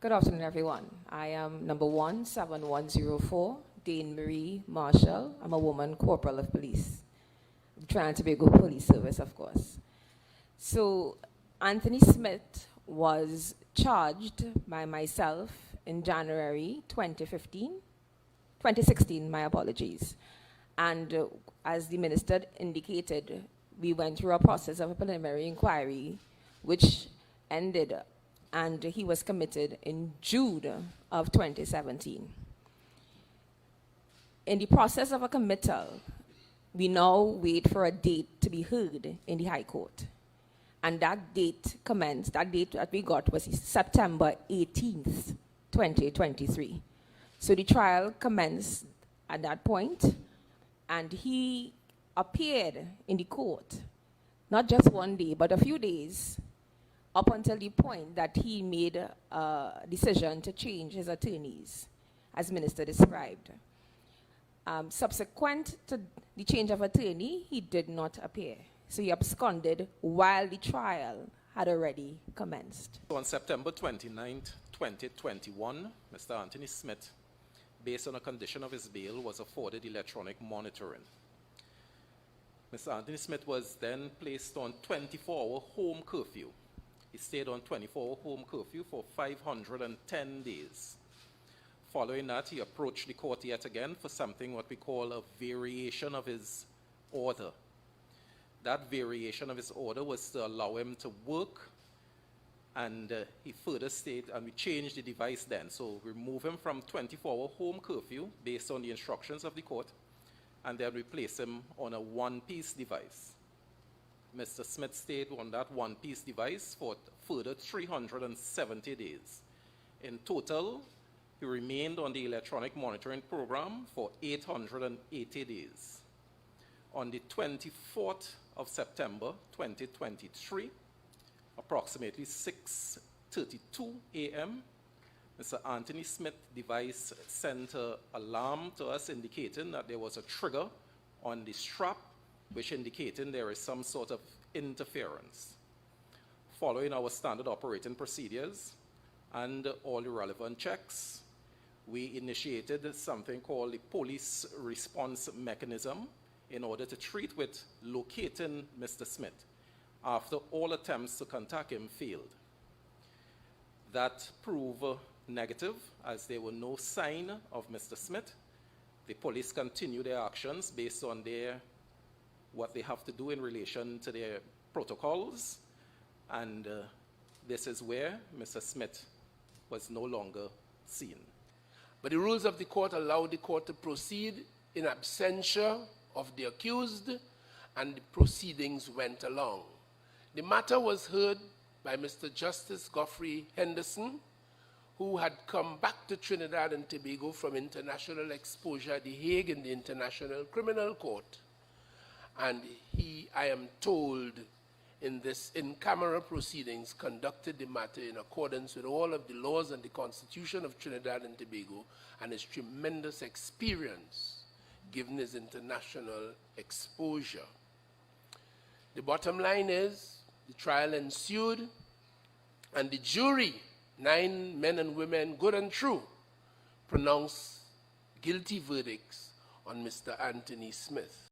Good afternoon, everyone. I am number 17104, Dane Marie Marshall. I'm a woman corporal of police. I'm trying to be a good police service, of course. So Anthony Smith was charged by myself in January 2016, my apologies. And as the minister indicated, we went through a process of a preliminary inquiry, which ended, and he was committed in June of 2017. In the process of a committal, we now wait for a date to be heard in the High Court. And that date commenced, that date that we got was September 18th, 2023. So the trial commenced at that point, and he appeared in the court, not just one day, but a few days, up until the point that he made a decision to change his attorneys, as Minister described. Subsequent to the change of attorney, he did not appear. So he absconded while the trial had already commenced. On September 29th, 2021, Mr. Anthony Smith, based on a condition of his bail, was afforded electronic monitoring. Mr. Anthony Smith was then placed on 24-hour home curfew. He stayed on 24-hour home curfew for 510 days. Following that, he approached the court yet again for something what we call a variation of his order. That variation of his order was to allow him to work, and he further stated, and we changed the device then. So remove him from 24-hour home curfew based on the instructions of the court, and then replace him on a one-piece device. Mr. Smith stayed on that one-piece device for further 370 days. In total, he remained on the electronic monitoring program for 880 days. On the 24th of September 2023, approximately 6:32 a.m., Mr. Anthony Smith's device sent an alarm to us indicating that there was a trigger on the strap, which indicating there is some sort of interference. Following our standard operating procedures and all the relevant checks, we initiated something called the police response mechanism in order to treat with locating Mr. Smith after all attempts to contact him failed. That proved negative, as there were no sign of Mr. Smith. The police continue their actions based on what they have to do in relation to their protocols, and this is where Mr. Smith was no longer seen. But the rules of the court allow the court to proceed in absentia of the accused, and the proceedings went along. The matter was heard by Mr. Justice Godfrey Henderson, who had come back to Trinidad and Tobago from international exposure at The Hague in the International Criminal Court. And he, I am told, in this in-camera proceedings, conducted the matter in accordance with all of the laws and the Constitution of Trinidad and Tobago, and his tremendous experience given his international exposure. The bottom line is, the trial ensued, and the jury, 9 men and women, good and true, pronounced guilty verdicts on Mr. Anthony Smith.